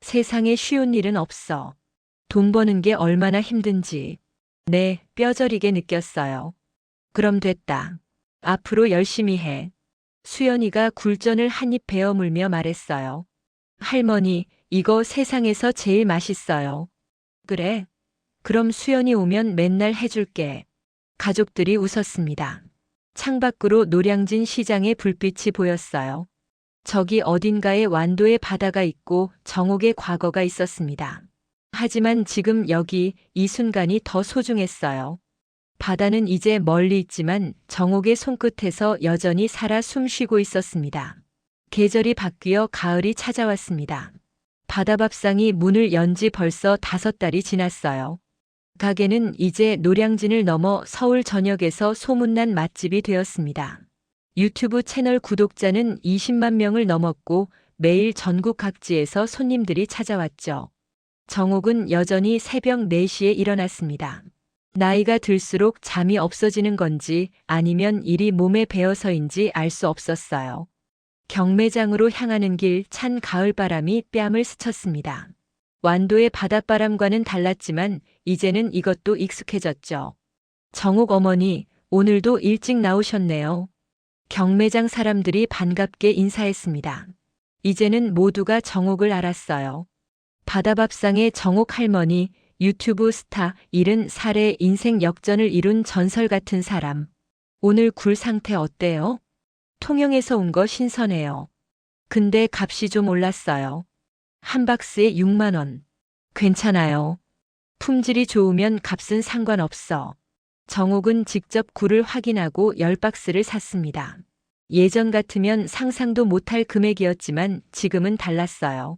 세상에 쉬운 일은 없어. 돈 버는 게 얼마나 힘든지. 네, 뼈저리게 느꼈어요. 그럼 됐다. 앞으로 열심히 해. 수연이가 굴전을 한 입 베어 물며 말했어요. 할머니, 이거 세상에서 제일 맛있어요. 그래? 그럼 수연이 오면 맨날 해줄게. 가족들이 웃었습니다. 창밖으로 노량진 시장의 불빛이 보였어요. 저기 어딘가에 완도의 바다가 있고 정옥의 과거가 있었습니다. 하지만 지금 여기 이 순간이 더 소중했어요. 바다는 이제 멀리 있지만 정옥의 손끝에서 여전히 살아 숨쉬고 있었습니다. 계절이 바뀌어 가을이 찾아왔습니다. 바다밥상이 문을 연 지 벌써 5달이 지났어요. 가게는 이제 노량진을 넘어 서울 전역에서 소문난 맛집이 되었습니다. 유튜브 채널 구독자는 20만 명을 넘었고 매일 전국 각지에서 손님들이 찾아왔죠. 정옥은 여전히 새벽 4시에 일어났습니다. 나이가 들수록 잠이 없어지는 건지 아니면 일이 몸에 배어서인지 알 수 없었어요. 경매장으로 향하는 길 찬 가을바람이 뺨을 스쳤습니다. 완도의 바닷바람과는 달랐지만 이제는 이것도 익숙해졌죠. 정옥 어머니, 오늘도 일찍 나오셨네요. 경매장 사람들이 반갑게 인사했습니다. 이제는 모두가 정옥을 알았어요. 바다밥상의 정옥 할머니, 유튜브 스타, 70살의 인생 역전을 이룬 전설 같은 사람. 오늘 굴 상태 어때요? 통영에서 온 거 신선해요. 근데 값이 좀 올랐어요. 한 박스에 6만 원. 괜찮아요. 품질이 좋으면 값은 상관없어. 정옥은 직접 굴을 확인하고 10박스를 샀습니다. 예전 같으면 상상도 못할 금액이었지만 지금은 달랐어요.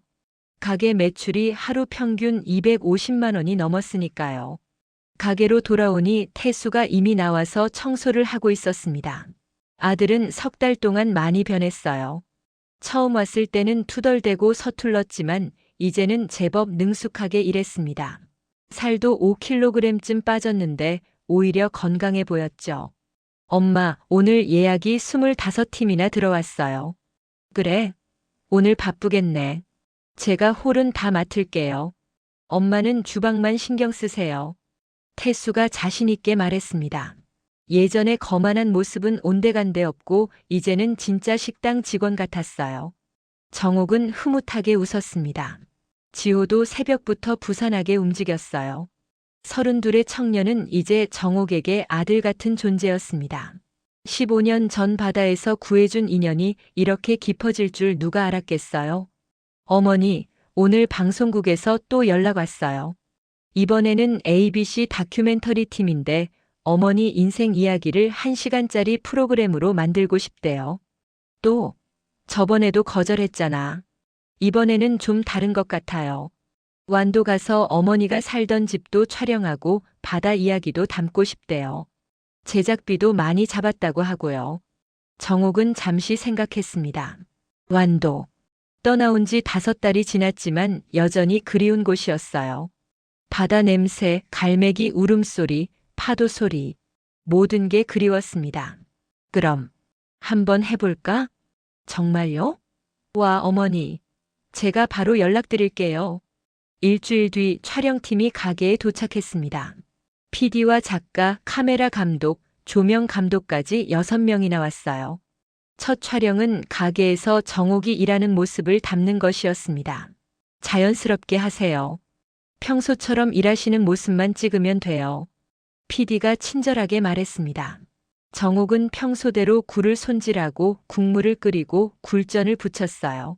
가게 매출이 하루 평균 250만 원이 넘었으니까요. 가게로 돌아오니 태수가 이미 나와서 청소를 하고 있었습니다. 아들은 3달 동안 많이 변했어요. 처음 왔을 때는 투덜대고 서툴렀지만 이제는 제법 능숙하게 일했습니다. 살도 5kg쯤 빠졌는데 오히려 건강해 보였죠. 엄마, 오늘 예약이 25팀이나 들어왔어요. 그래? 오늘 바쁘겠네. 제가 홀은 다 맡을게요. 엄마는 주방만 신경 쓰세요. 태수가 자신 있게 말했습니다. 예전에 거만한 모습은 온데간데 없고 이제는 진짜 식당 직원 같았어요. 정옥은 흐뭇하게 웃었습니다. 지호도 새벽부터 부산하게 움직였어요. 32의 청년은 이제 정옥에게 아들 같은 존재였습니다. 15년 전 바다에서 구해준 인연이 이렇게 깊어질 줄 누가 알았겠어요? 어머니, 오늘 방송국에서 또 연락 왔어요. 이번에는 ABC 다큐멘터리 팀인데 어머니 인생 이야기를 1시간짜리 프로그램으로 만들고 싶대요. 또, 저번에도 거절했잖아. 이번에는 좀 다른 것 같아요. 완도 가서 어머니가 살던 집도 촬영하고 바다 이야기도 담고 싶대요. 제작비도 많이 잡았다고 하고요. 정옥은 잠시 생각했습니다. 완도. 떠나온 지 5달이 지났지만 여전히 그리운 곳이었어요. 바다 냄새, 갈매기 울음소리, 파도 소리. 모든 게 그리웠습니다. 그럼, 한번 해볼까? 정말요? 와, 어머니. 제가 바로 연락드릴게요. 일주일 뒤 촬영팀이 가게에 도착했습니다. PD와 작가, 카메라 감독, 조명 감독까지 6명이나 왔어요. 첫 촬영은 가게에서 정옥이 일하는 모습을 담는 것이었습니다. 자연스럽게 하세요. 평소처럼 일하시는 모습만 찍으면 돼요. PD가 친절하게 말했습니다. 정옥은 평소대로 굴을 손질하고 국물을 끓이고 굴전을 붙였어요.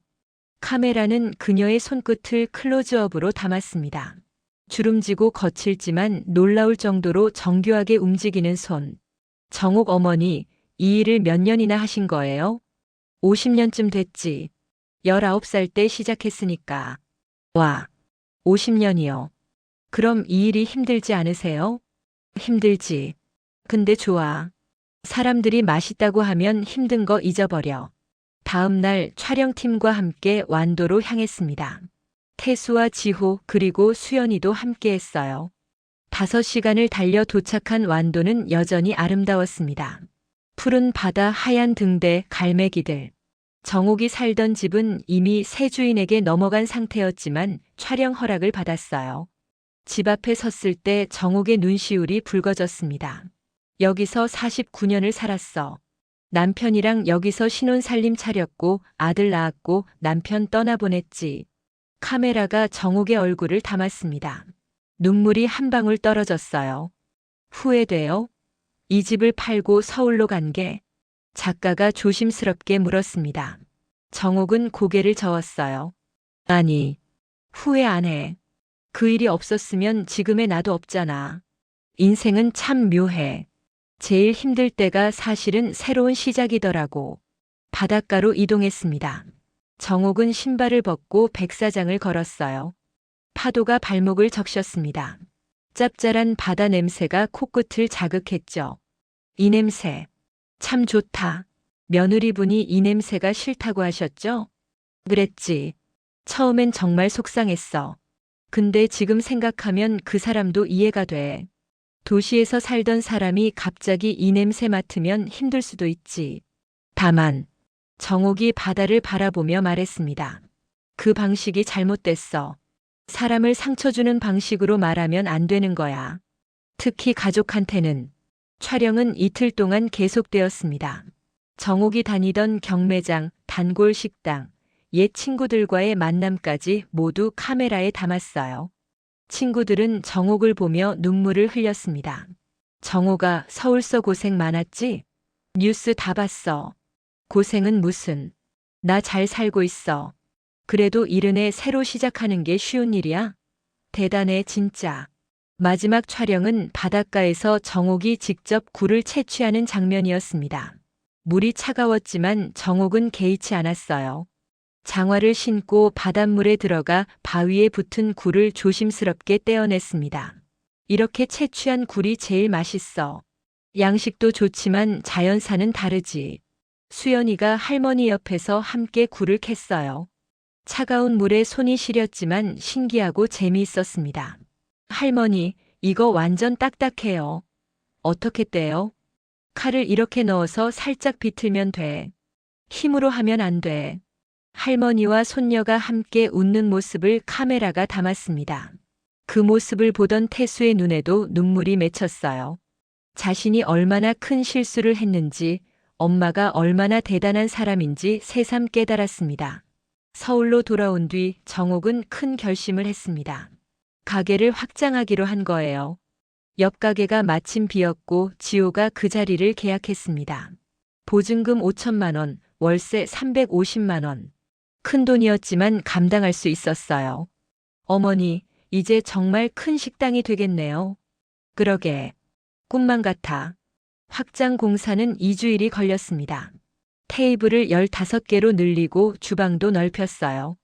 카메라는 그녀의 손끝을 클로즈업으로 담았습니다. 주름지고 거칠지만 놀라울 정도로 정교하게 움직이는 손. 정옥 어머니, 이 일을 몇 년이나 하신 거예요? 50년쯤 됐지. 19살 때 시작했으니까. 와, 50년이요. 그럼 이 일이 힘들지 않으세요? 힘들지. 근데 좋아. 사람들이 맛있다고 하면 힘든 거 잊어버려. 다음 날 촬영팀과 함께 완도로 향했습니다. 태수와 지호 그리고 수연이도 함께 했어요. 5시간을 달려 도착한 완도는 여전히 아름다웠습니다. 푸른 바다, 하얀 등대, 갈매기들. 정옥이 살던 집은 이미 새 주인에게 넘어간 상태였지만 촬영 허락을 받았어요. 집 앞에 섰을 때 정옥의 눈시울이 붉어졌습니다. 여기서 49년을 살았어. 남편이랑 여기서 신혼살림 차렸고 아들 낳았고 남편 떠나보냈지. 카메라가 정옥의 얼굴을 담았습니다. 눈물이 한 방울 떨어졌어요. 후회돼요? 이 집을 팔고 서울로 간 게? 작가가 조심스럽게 물었습니다. 정옥은 고개를 저었어요. 아니, 후회 안 해. 그 일이 없었으면 지금의 나도 없잖아. 인생은 참 묘해. 제일 힘들 때가 사실은 새로운 시작이더라고. 바닷가로 이동했습니다. 정옥은 신발을 벗고 백사장을 걸었어요. 파도가 발목을 적셨습니다. 짭짤한 바다 냄새가 코끝을 자극했죠. 이 냄새. 참 좋다. 며느리분이 이 냄새가 싫다고 하셨죠? 그랬지. 처음엔 정말 속상했어. 근데 지금 생각하면 그 사람도 이해가 돼. 도시에서 살던 사람이 갑자기 이 냄새 맡으면 힘들 수도 있지. 다만, 정옥이 바다를 바라보며 말했습니다. 그 방식이 잘못됐어. 사람을 상처 주는 방식으로 말하면 안 되는 거야. 특히 가족한테는. 촬영은 이틀 동안 계속되었습니다. 정옥이 다니던 경매장, 단골 식당, 옛 친구들과의 만남까지 모두 카메라에 담았어요. 친구들은 정옥을 보며 눈물을 흘렸습니다. 정옥아, 서울서 고생 많았지? 뉴스 다 봤어. 고생은 무슨. 나 잘 살고 있어. 그래도 이른에 새로 시작하는 게 쉬운 일이야? 대단해, 진짜. 마지막 촬영은 바닷가에서 정옥이 직접 굴을 채취하는 장면이었습니다. 물이 차가웠지만 정옥은 개의치 않았어요. 장화를 신고 바닷물에 들어가 바위에 붙은 굴을 조심스럽게 떼어냈습니다. 이렇게 채취한 굴이 제일 맛있어. 양식도 좋지만 자연산은 다르지. 수연이가 할머니 옆에서 함께 굴을 캤어요. 차가운 물에 손이 시렸지만 신기하고 재미있었습니다. 할머니, 이거 완전 딱딱해요. 어떻게 떼요? 칼을 이렇게 넣어서 살짝 비틀면 돼. 힘으로 하면 안 돼. 할머니와 손녀가 함께 웃는 모습을 카메라가 담았습니다. 그 모습을 보던 태수의 눈에도 눈물이 맺혔어요. 자신이 얼마나 큰 실수를 했는지, 엄마가 얼마나 대단한 사람인지 새삼 깨달았습니다. 서울로 돌아온 뒤 정옥은 큰 결심을 했습니다. 가게를 확장하기로 한 거예요. 옆 가게가 마침 비었고 지호가 그 자리를 계약했습니다. 보증금 5천만 원, 월세 350만 원. 큰 돈이었지만 감당할 수 있었어요. 어머니, 이제 정말 큰 식당이 되겠네요. 그러게. 꿈만 같아. 확장 공사는 2주일이 걸렸습니다. 테이블을 15개로 늘리고 주방도 넓혔어요.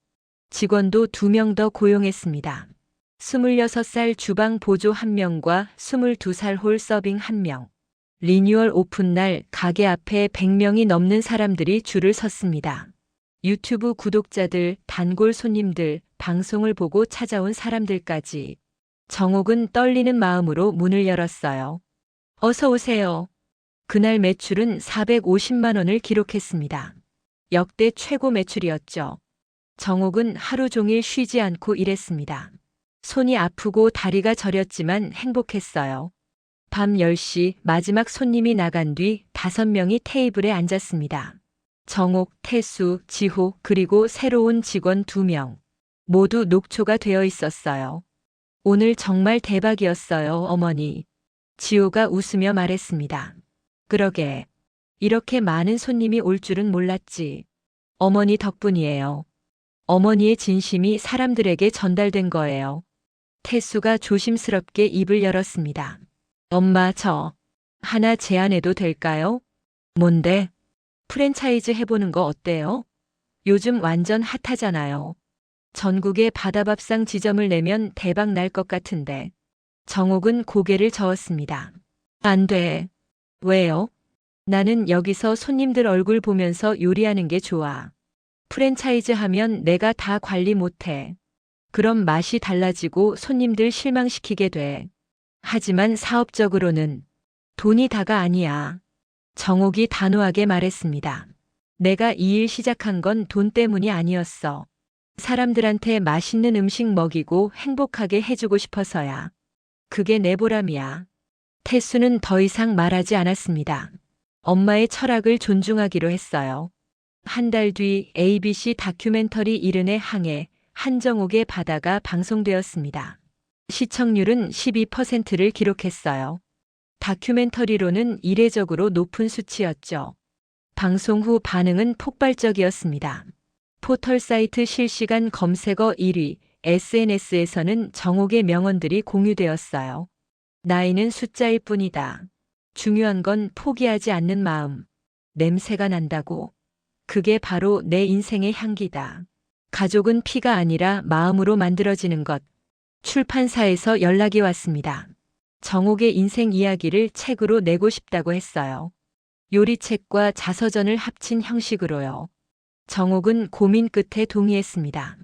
직원도 2명 더 고용했습니다. 26살 주방 보조 1명과 22살 홀 서빙 1명. 리뉴얼 오픈날 가게 앞에 100명이 넘는 사람들이 줄을 섰습니다. 유튜브 구독자들, 단골 손님들, 방송을 보고 찾아온 사람들까지. 정옥은 떨리는 마음으로 문을 열었어요. 어서 오세요. 그날 매출은 450만 원을 기록했습니다. 역대 최고 매출이었죠. 정옥은 하루 종일 쉬지 않고 일했습니다. 손이 아프고 다리가 저렸지만 행복했어요. 밤 10시 마지막 손님이 나간 뒤 5명이 테이블에 앉았습니다. 정옥, 태수, 지호, 그리고 새로운 직원 2명. 모두 녹초가 되어 있었어요. 오늘 정말 대박이었어요, 어머니. 지호가 웃으며 말했습니다. 그러게. 이렇게 많은 손님이 올 줄은 몰랐지. 어머니 덕분이에요. 어머니의 진심이 사람들에게 전달된 거예요. 태수가 조심스럽게 입을 열었습니다. 엄마, 저 하나 제안해도 될까요? 뭔데? 프랜차이즈 해보는 거 어때요? 요즘 완전 핫하잖아요. 전국에 바다밥상 지점을 내면 대박 날 것 같은데. 정옥은 고개를 저었습니다. 안 돼. 왜요? 나는 여기서 손님들 얼굴 보면서 요리하는 게 좋아. 프랜차이즈 하면 내가 다 관리 못해. 그럼 맛이 달라지고 손님들 실망시키게 돼. 하지만 사업적으로는 돈이 다가 아니야. 정옥이 단호하게 말했습니다. 내가 이 일 시작한 건 돈 때문이 아니었어. 사람들한테 맛있는 음식 먹이고 행복하게 해주고 싶어서야. 그게 내 보람이야. 태수는 더 이상 말하지 않았습니다. 엄마의 철학을 존중하기로 했어요. 한 달 뒤 ABC 다큐멘터리 이른의 항해, 한정옥의 바다가 방송되었습니다. 시청률은 12%를 기록했어요. 다큐멘터리로는 이례적으로 높은 수치였죠. 방송 후 반응은 폭발적이었습니다. 포털 사이트 실시간 검색어 1위, SNS에서는 정옥의 명언들이 공유되었어요. 나이는 숫자일 뿐이다. 중요한 건 포기하지 않는 마음. 냄새가 난다고. 그게 바로 내 인생의 향기다. 가족은 피가 아니라 마음으로 만들어지는 것. 출판사에서 연락이 왔습니다. 정옥의 인생 이야기를 책으로 내고 싶다고 했어요. 요리책과 자서전을 합친 형식으로요. 정옥은 고민 끝에 동의했습니다.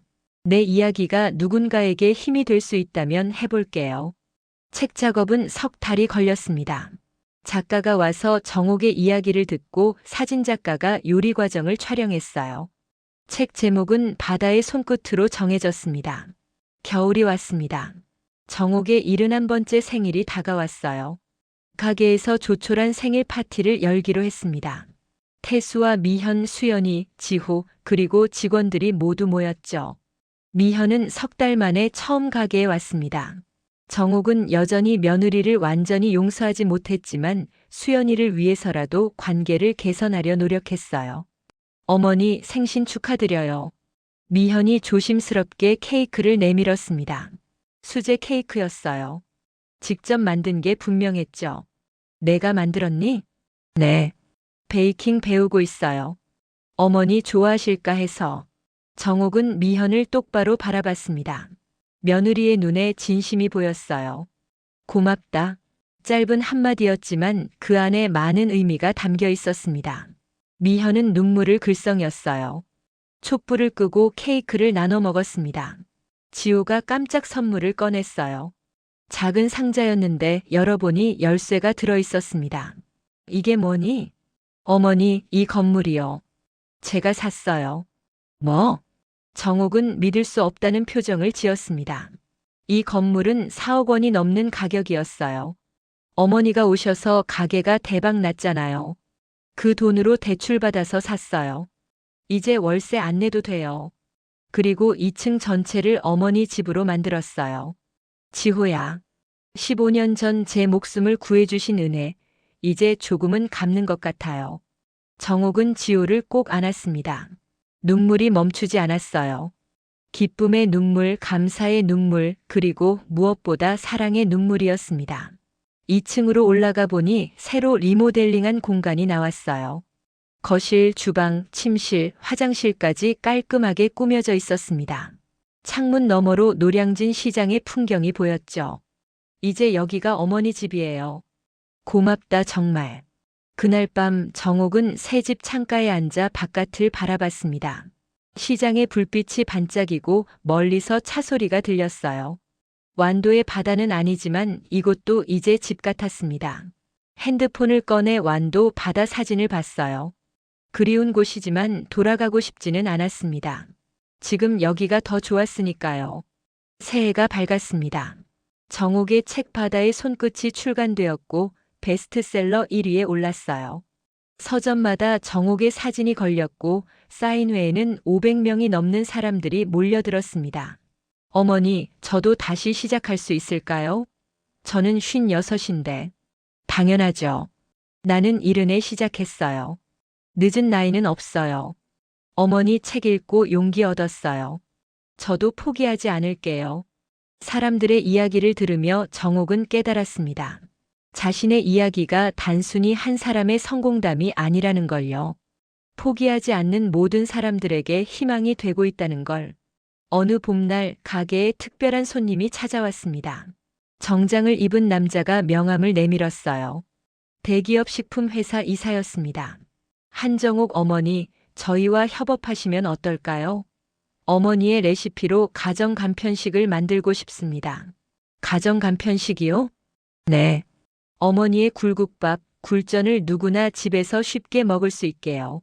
내 이야기가 누군가에게 힘이 될 수 있다면 해볼게요. 책 작업은 석 달이 걸렸습니다. 작가가 와서 정옥의 이야기를 듣고 사진작가가 요리 과정을 촬영했어요. 책 제목은 바다의 손끝으로 정해졌습니다. 겨울이 왔습니다. 정옥의 71번째 생일이 다가왔어요. 가게에서 조촐한 생일 파티를 열기로 했습니다. 태수와 미현, 수연이, 지호, 그리고 직원들이 모두 모였죠. 미현은 석 달 만에 처음 가게에 왔습니다. 정옥은 여전히 며느리를 완전히 용서하지 못했지만 수연이를 위해서라도 관계를 개선하려 노력했어요. 어머니 생신 축하드려요. 미현이 조심스럽게 케이크를 내밀었습니다. 수제 케이크였어요. 직접 만든 게 분명했죠. 내가 만들었니? 네. 베이킹 배우고 있어요. 어머니 좋아하실까 해서. 정옥은 미현을 똑바로 바라봤습니다. 며느리의 눈에 진심이 보였어요. 고맙다. 짧은 한마디였지만 그 안에 많은 의미가 담겨 있었습니다. 미현은 눈물을 글썽였어요. 촛불을 끄고 케이크를 나눠 먹었습니다. 지호가 깜짝 선물을 꺼냈어요. 작은 상자였는데 열어보니 열쇠가 들어 있었습니다. 이게 뭐니? 어머니, 이 건물이요. 제가 샀어요. 뭐? 정옥은 믿을 수 없다는 표정을 지었습니다. 이 건물은 4억 원이 넘는 가격이었어요. 어머니가 오셔서 가게가 대박 났잖아요. 그 돈으로 대출받아서 샀어요. 이제 월세 안 내도 돼요. 그리고 2층 전체를 어머니 집으로 만들었어요. 지호야, 15년 전 제 목숨을 구해주신 은혜, 이제 조금은 갚는 것 같아요. 정옥은 지호를 꼭 안았습니다. 눈물이 멈추지 않았어요. 기쁨의 눈물, 감사의 눈물, 그리고 무엇보다 사랑의 눈물이었습니다. 2층으로 올라가 보니 새로 리모델링한 공간이 나왔어요. 거실, 주방, 침실, 화장실까지 깔끔하게 꾸며져 있었습니다. 창문 너머로 노량진 시장의 풍경이 보였죠. 이제 여기가 어머니 집이에요. 고맙다 정말. 그날 밤 정옥은 새집 창가에 앉아 바깥을 바라봤습니다. 시장의 불빛이 반짝이고 멀리서 차 소리가 들렸어요. 완도의 바다는 아니지만 이곳도 이제 집 같았습니다. 핸드폰을 꺼내 완도 바다 사진을 봤어요. 그리운 곳이지만 돌아가고 싶지는 않았습니다. 지금 여기가 더 좋았으니까요. 새해가 밝았습니다. 정옥의 책 바다의 손끝이 출간되었고 베스트셀러 1위에 올랐어요. 서점마다 정옥의 사진이 걸렸고 사인회에는 500명이 넘는 사람들이 몰려들었습니다. 어머니, 저도 다시 시작할 수 있을까요? 저는 56인데. 당연하죠. 나는 70에 시작했어요. 늦은 나이는 없어요. 어머니 책 읽고 용기 얻었어요. 저도 포기하지 않을게요. 사람들의 이야기를 들으며 정옥은 깨달았습니다. 자신의 이야기가 단순히 한 사람의 성공담이 아니라는 걸요. 포기하지 않는 모든 사람들에게 희망이 되고 있다는 걸. 어느 봄날 가게에 특별한 손님이 찾아왔습니다. 정장을 입은 남자가 명함을 내밀었어요. 대기업 식품회사 이사였습니다. 한정옥 어머니, 저희와 협업하시면 어떨까요? 어머니의 레시피로 가정 간편식을 만들고 싶습니다. 가정 간편식이요? 네. 어머니의 굴국밥, 굴전을 누구나 집에서 쉽게 먹을 수 있게요.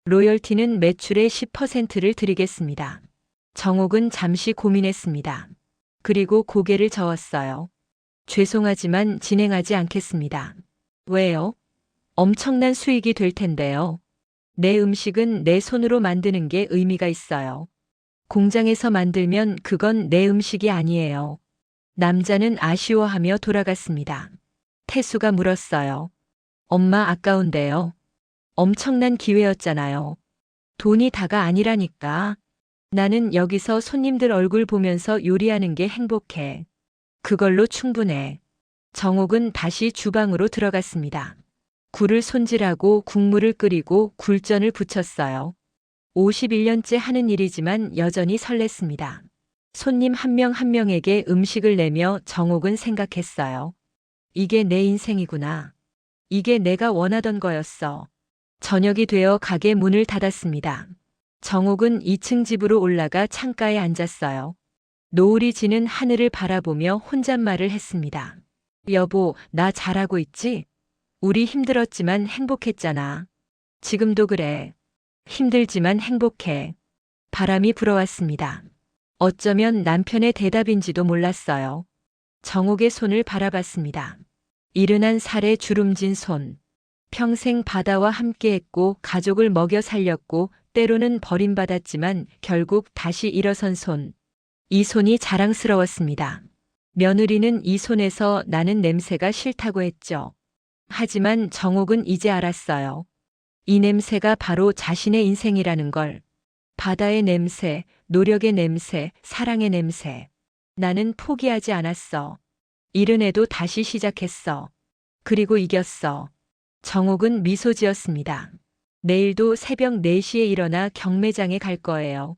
로열티는 매출의 10%를 드리겠습니다. 정옥은 잠시 고민했습니다. 그리고 고개를 저었어요. 죄송하지만 진행하지 않겠습니다. 왜요? 엄청난 수익이 될 텐데요. 내 음식은 내 손으로 만드는 게 의미가 있어요. 공장에서 만들면 그건 내 음식이 아니에요. 남자는 아쉬워하며 돌아갔습니다. 태수가 물었어요. 엄마 아까운데요. 엄청난 기회였잖아요. 돈이 다가 아니라니까. 나는 여기서 손님들 얼굴 보면서 요리하는 게 행복해. 그걸로 충분해. 정옥은 다시 주방으로 들어갔습니다. 굴을 손질하고 국물을 끓이고 굴전을 부쳤어요. 51년째 하는 일이지만 여전히 설렜습니다. 손님 한 명 한 명에게 음식을 내며 정옥은 생각했어요. 이게 내 인생이구나. 이게 내가 원하던 거였어. 저녁이 되어 가게 문을 닫았습니다. 정옥은 2층 집으로 올라가 창가에 앉았어요. 노을이 지는 하늘을 바라보며 혼잣말을 했습니다. 여보, 나 잘하고 있지? 우리 힘들었지만 행복했잖아. 지금도 그래. 힘들지만 행복해. 바람이 불어왔습니다. 어쩌면 남편의 대답인지도 몰랐어요. 정옥의 손을 바라봤습니다. 이른한 살에 주름진 손. 평생 바다와 함께했고 가족을 먹여 살렸고 때로는 버림받았지만 결국 다시 일어선 손. 이 손이 자랑스러웠습니다. 며느리는 이 손에서 나는 냄새가 싫다고 했죠. 하지만 정옥은 이제 알았어요. 이 냄새가 바로 자신의 인생이라는 걸. 바다의 냄새, 노력의 냄새, 사랑의 냄새. 나는 포기하지 않았어. 이른 해도 다시 시작했어. 그리고 이겼어. 정옥은 미소 지었습니다. 내일도 새벽 4시에 일어나 경매장에 갈 거예요.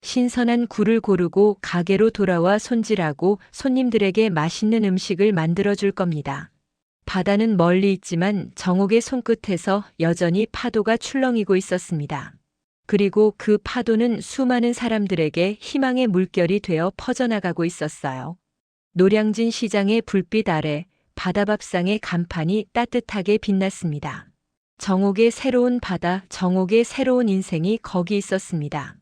신선한 굴을 고르고 가게로 돌아와 손질하고 손님들에게 맛있는 음식을 만들어줄 겁니다. 바다는 멀리 있지만 정옥의 손끝에서 여전히 파도가 출렁이고 있었습니다. 그리고 그 파도는 수많은 사람들에게 희망의 물결이 되어 퍼져나가고 있었어요. 노량진 시장의 불빛 아래 바다밥상의 간판이 따뜻하게 빛났습니다. 정옥의 새로운 바다, 정옥의 새로운 인생이 거기 있었습니다.